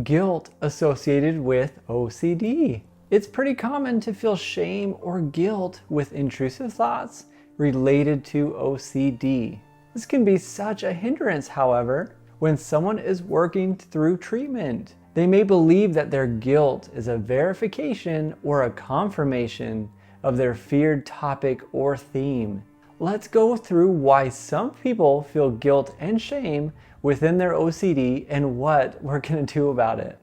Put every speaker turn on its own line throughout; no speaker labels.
Guilt associated with OCD. It's pretty common to feel shame or guilt with intrusive thoughts related to OCD. This can be such a hindrance, however, when someone is working through treatment. They may believe that their guilt is a verification or a confirmation of their feared topic or theme. Let's go through why some people feel guilt and shame within their OCD and what we're going to do about it.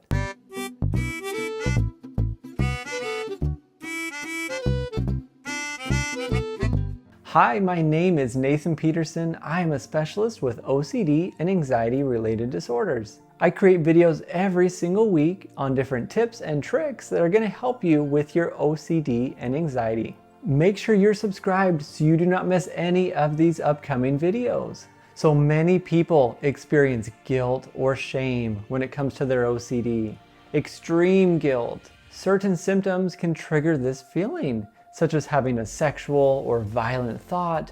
Hi, my name is Nathan Peterson. I am a specialist with OCD and anxiety-related disorders. I create videos every single week on different tips and tricks that are going to help you with your OCD and anxiety. Make sure you're subscribed so you do not miss any of these upcoming videos. So many people experience guilt or shame when it comes to their OCD. Extreme guilt. Certain symptoms can trigger this feeling, such as having a sexual or violent thought,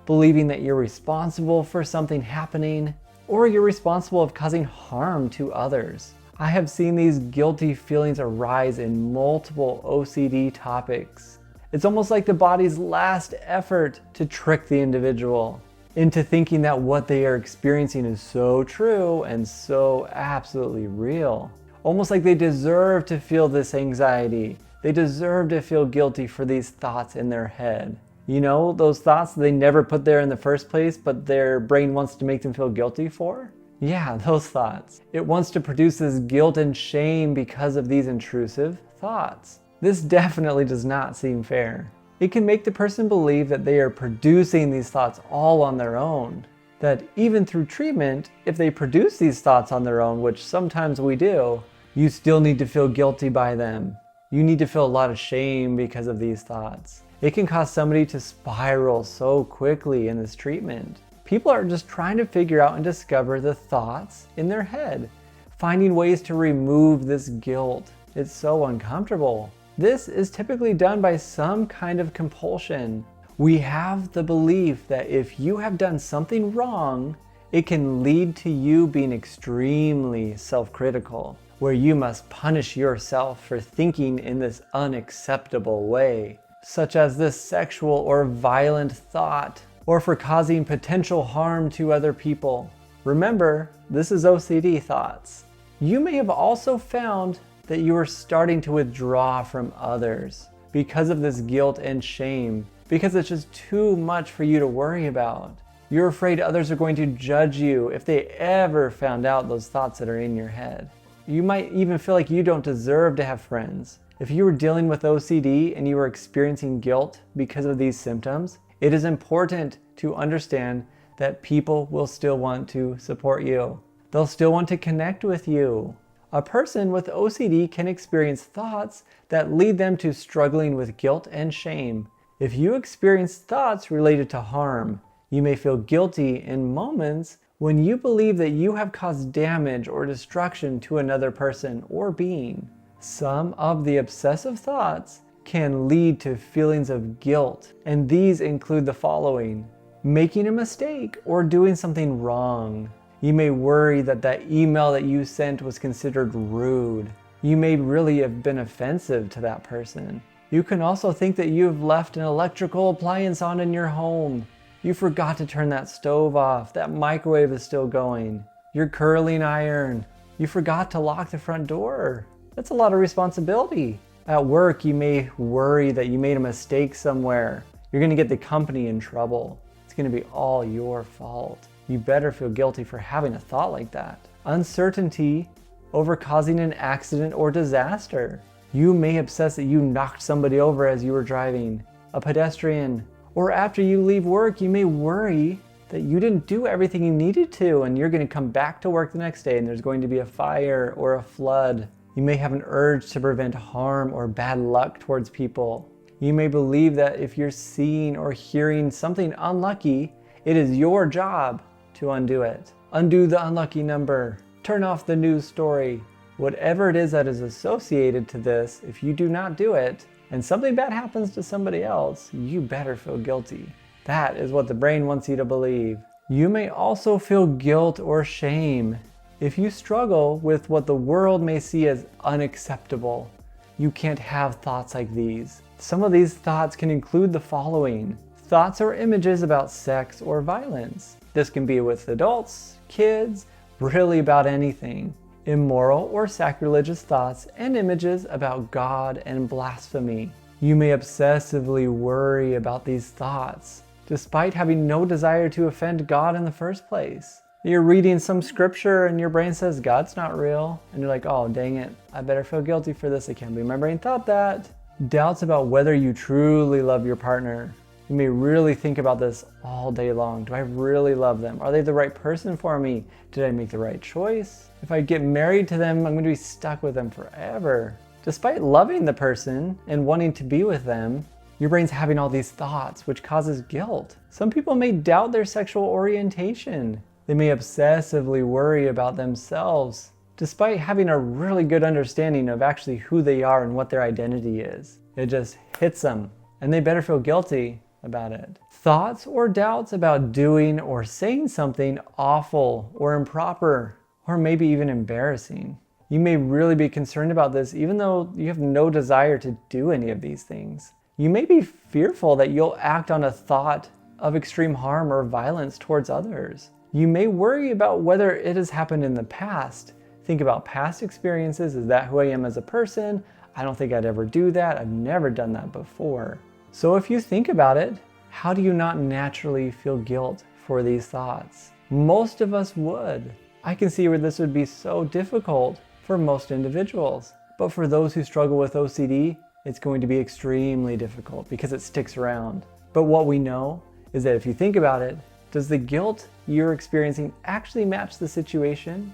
believing that you're responsible for something happening, or you're responsible of causing harm to others. I have seen these guilty feelings arise in multiple OCD topics. It's almost like the body's last effort to trick the individual into thinking that what they are experiencing is so true and so absolutely real. Almost like they deserve to feel this anxiety. They deserve to feel guilty for these thoughts in their head. You know, those thoughts they never put there in the first place, but their brain wants to make them feel guilty for? Yeah, those thoughts. It wants to produce this guilt and shame because of these intrusive thoughts. This definitely does not seem fair. It can make the person believe that they are producing these thoughts all on their own. That even through treatment, if they produce these thoughts on their own, which sometimes we do, you still need to feel guilty by them. You need to feel a lot of shame because of these thoughts. It can cause somebody to spiral so quickly in this treatment. People are just trying to figure out and discover the thoughts in their head, finding ways to remove this guilt. It's so uncomfortable. This is typically done by some kind of compulsion. We have the belief that if you have done something wrong, it can lead to you being extremely self-critical, where you must punish yourself for thinking in this unacceptable way, such as this sexual or violent thought, or for causing potential harm to other people. Remember, this is OCD thoughts. You may have also found that you are starting to withdraw from others because of this guilt and shame, because it's just too much for you to worry about. You're afraid others are going to judge you if they ever found out those thoughts that are in your head. You might even feel like you don't deserve to have friends. If you were dealing with OCD and you were experiencing guilt because of these symptoms, it is important to understand that people will still want to support you. They'll still want to connect with you. A person with OCD can experience thoughts that lead them to struggling with guilt and shame. If you experience thoughts related to harm, you may feel guilty in moments when you believe that you have caused damage or destruction to another person or being. Some of the obsessive thoughts can lead to feelings of guilt, and these include the following: making a mistake or doing something wrong. You may worry that that email that you sent was considered rude. You may really have been offensive to that person. You can also think that you've left an electrical appliance on in your home. You forgot to turn that stove off. That microwave is still going. Your curling iron. You forgot to lock the front door. That's a lot of responsibility. At work, you may worry that you made a mistake somewhere. You're going to get the company in trouble. It's going to be all your fault. You better feel guilty for having a thought like that. Uncertainty over causing an accident or disaster. You may obsess that you knocked somebody over as you were driving, a pedestrian, or after you leave work, you may worry that you didn't do everything you needed to and you're going to come back to work the next day and there's going to be a fire or a flood. You may have an urge to prevent harm or bad luck towards people. You may believe that if you're seeing or hearing something unlucky, it is your job to undo it. Undo the unlucky number. Turn off the news story. Whatever it is that is associated to this, if you do not do it, and something bad happens to somebody else, you better feel guilty. That is what the brain wants you to believe. You may also feel guilt or shame If you struggle with what the world may see as unacceptable, you can't have thoughts like these. Some of these thoughts can include the following: thoughts or images about sex or violence. This can be with adults, kids, really about anything. Immoral or sacrilegious thoughts and images about God and blasphemy. You may obsessively worry about these thoughts, despite having no desire to offend God in the first place. You're reading some scripture and your brain says God's not real, and you're like, oh dang it, I better feel guilty for this. I can't believe my brain thought that. Doubts about whether you truly love your partner. You may really think about this all day long. Do I really love them? Are they the right person for me? Did I make the right choice? If I get married to them, I'm going to be stuck with them forever. Despite loving the person and wanting to be with them, your brain's having all these thoughts, which causes guilt. Some people may doubt their sexual orientation. They may obsessively worry about themselves, despite having a really good understanding of actually who they are and what their identity is. It just hits them, and they better feel guilty about it. Thoughts or doubts about doing or saying something awful or improper, or maybe even embarrassing. You may really be concerned about this even though you have no desire to do any of these things. You may be fearful that you'll act on a thought of extreme harm or violence towards others. You may worry about whether it has happened in the past. Think about past experiences. Is that who I am as a person? I don't think I'd ever do that. I've never done that before. So if you think about it, how do you not naturally feel guilt for these thoughts? Most of us would. I can see where this would be so difficult for most individuals. But for those who struggle with OCD, it's going to be extremely difficult because it sticks around. But what we know is that if you think about it, does the guilt you're experiencing actually match the situation?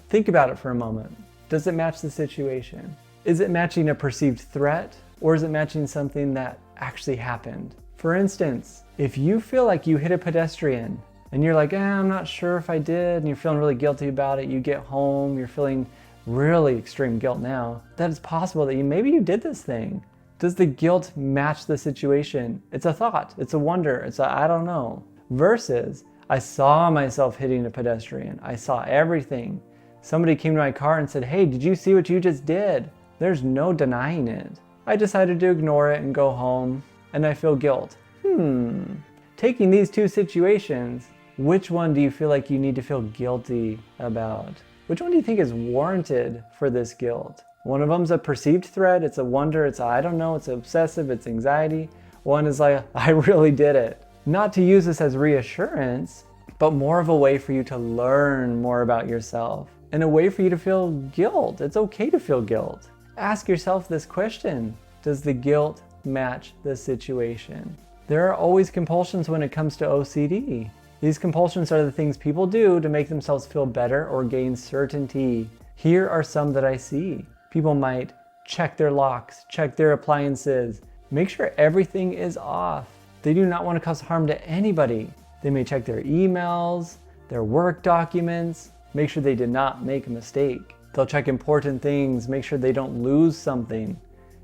Think about it for a moment. Does it match the situation? Is it matching a perceived threat, or is it matching something that actually happened? For instance, if you feel like you hit a pedestrian and you're like, I'm not sure if I did, and you're feeling really guilty about it, you get home, you're feeling really extreme guilt now, that it's possible that maybe you did this thing. Does the guilt match the situation? It's a thought, it's a wonder, it's a I don't know. Versus, I saw myself hitting a pedestrian, I saw everything. Somebody came to my car and said, hey, did you see what you just did? There's no denying it. I decided to ignore it and go home, and I feel guilt. Taking these two situations, which one do you feel like you need to feel guilty about? Which one do you think is warranted for this guilt? One of them's a perceived threat, it's a wonder, it's a I don't know, it's obsessive, it's anxiety. One is like, I really did it. Not to use this as reassurance, but more of a way for you to learn more about yourself and a way for you to feel guilt. It's okay to feel guilt. Ask yourself this question: does the guilt match the situation? There are always compulsions when it comes to OCD. These compulsions are the things people do to make themselves feel better or gain certainty. Here are some that I see. People might check their locks, check their appliances, make sure everything is off. They do not want to cause harm to anybody. They may check their emails, their work documents, make sure they did not make a mistake. They'll check important things, make sure they don't lose something.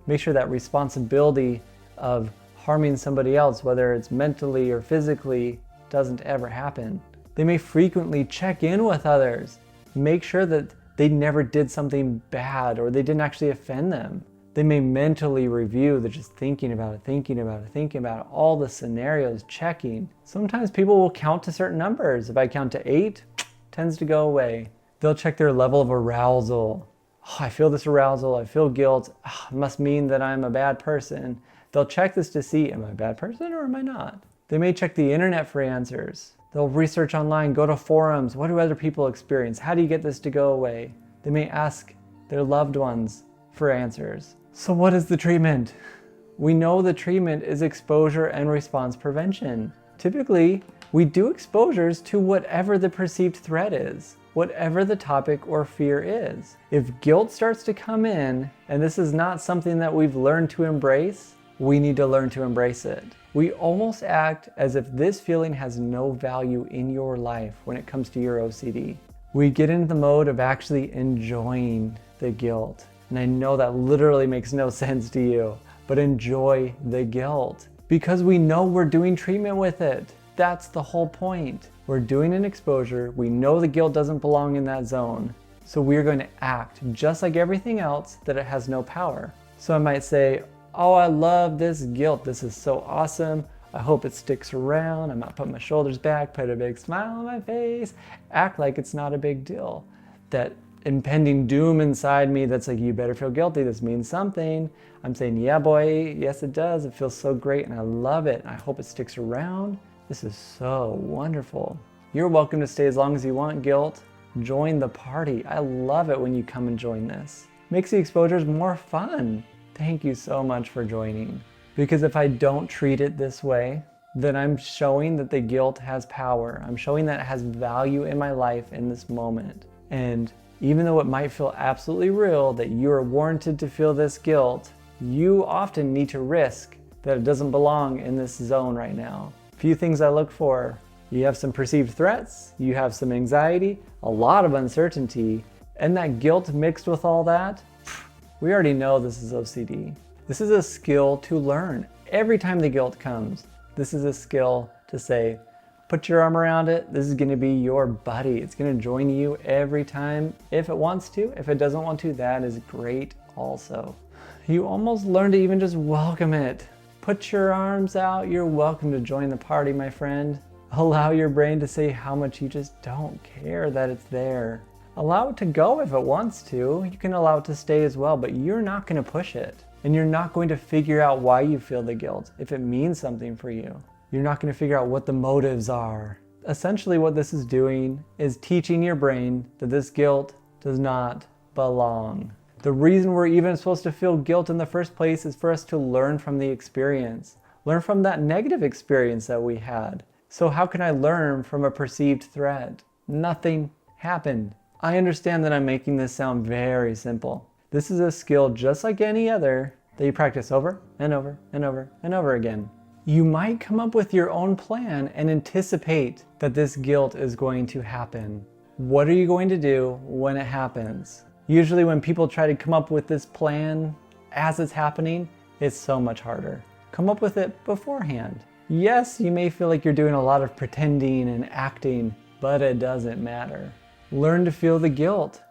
Make sure that responsibility of harming somebody else, whether it's mentally or physically, doesn't ever happen. They may frequently check in with others, make sure that they never did something bad or they didn't actually offend them. They may mentally review, they're just thinking about it, all the scenarios, checking. Sometimes people will count to certain numbers. If I count to 8, tends to go away. They'll check their level of arousal. Oh, I feel this arousal, I feel guilt. Oh, it must mean that I'm a bad person. They'll check this to see, am I a bad person or am I not? They may check the internet for answers. They'll research online, go to forums. What do other people experience? How do you get this to go away? They may ask their loved ones for answers. So what is the treatment? We know the treatment is exposure and response prevention. Typically, we do exposures to whatever the perceived threat is, whatever the topic or fear is. If guilt starts to come in, and this is not something that we've learned to embrace, we need to learn to embrace it. We almost act as if this feeling has no value in your life when it comes to your OCD. We get into the mode of actually enjoying the guilt. And I know that literally makes no sense to you, but enjoy the guilt because we know we're doing treatment with it. That's the whole point. We're doing an exposure. We know the guilt doesn't belong in that zone. So we're going to act just like everything else that it has no power. So I might say, oh, I love this guilt. This is so awesome. I hope it sticks around. I might put my shoulders back, put a big smile on my face, act like it's not a big deal. That impending doom inside me that's like, you better feel guilty. This means something. I'm saying, yeah, boy, yes, it does. It feels so great and I love it. And I hope it sticks around. This is so wonderful. You're welcome to stay as long as you want, guilt. Join the party. I love it when you come and join this. Makes the exposures more fun. Thank you so much for joining. Because if I don't treat it this way, then I'm showing that the guilt has power. I'm showing that it has value in my life in this moment. And even though it might feel absolutely real that you are warranted to feel this guilt, you often need to risk that it doesn't belong in this zone right now. Few things I look for. You have some perceived threats, you have some anxiety, a lot of uncertainty, and that guilt mixed with all that, we already know this is OCD. This is a skill to learn. Every time the guilt comes, this is a skill to say, put your arm around it. This is going to be your buddy. It's going to join you every time if it wants to. If it doesn't want to, that is great also. You almost learn to even just welcome it. Put your arms out. You're welcome to join the party, my friend. Allow your brain to say how much you just don't care that it's there. Allow it to go if it wants to. You can allow it to stay as well, but you're not going to push it. And you're not going to figure out why you feel the guilt if it means something for you. You're not going to figure out what the motives are. Essentially what this is doing is teaching your brain that this guilt does not belong. The reason we're even supposed to feel guilt in the first place is for us to learn from the experience. Learn from that negative experience that we had. So how can I learn from a perceived threat? Nothing happened. I understand that I'm making this sound very simple. This is a skill just like any other that you practice over and over and over and over again. You might come up with your own plan and anticipate that this guilt is going to happen. What are you going to do when it happens? Usually when people try to come up with this plan as it's happening, it's so much harder. Come up with it beforehand. Yes, you may feel like you're doing a lot of pretending and acting, but it doesn't matter. Learn to feel the guilt.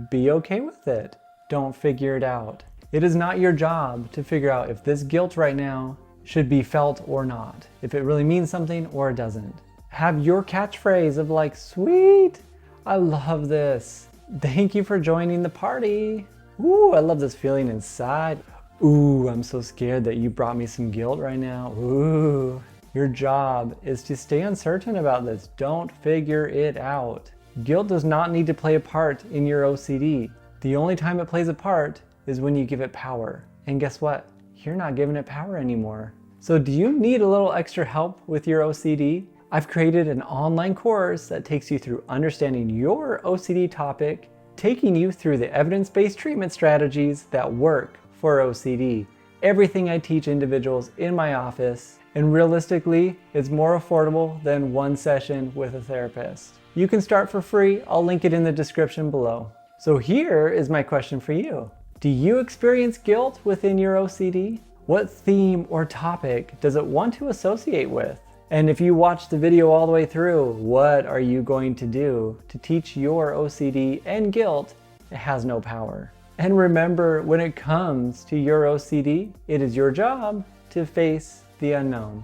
Be okay with it. Don't figure it out. It is not your job to figure out if this guilt right now should be felt or not, if it really means something or it doesn't. Have your catchphrase of like, sweet, I love this. Thank you for joining the party. Ooh, I love this feeling inside. Ooh, I'm so scared that you brought me some guilt right now. Ooh. Your job is to stay uncertain about this. Don't figure it out. Guilt does not need to play a part in your OCD. The only time it plays a part is when you give it power. And guess what? You're not giving it power anymore. So do you need a little extra help with your OCD? I've created an online course that takes you through understanding your OCD topic, taking you through the evidence-based treatment strategies that work for OCD. Everything I teach individuals in my office, and realistically, it's more affordable than one session with a therapist. You can start for free. I'll link it in the description below. So here is my question for you. Do you experience guilt within your OCD? What theme or topic does it want to associate with? And if you watch the video all the way through, what are you going to do to teach your OCD and guilt it has no power? And remember, when it comes to your OCD, it is your job to face the unknown.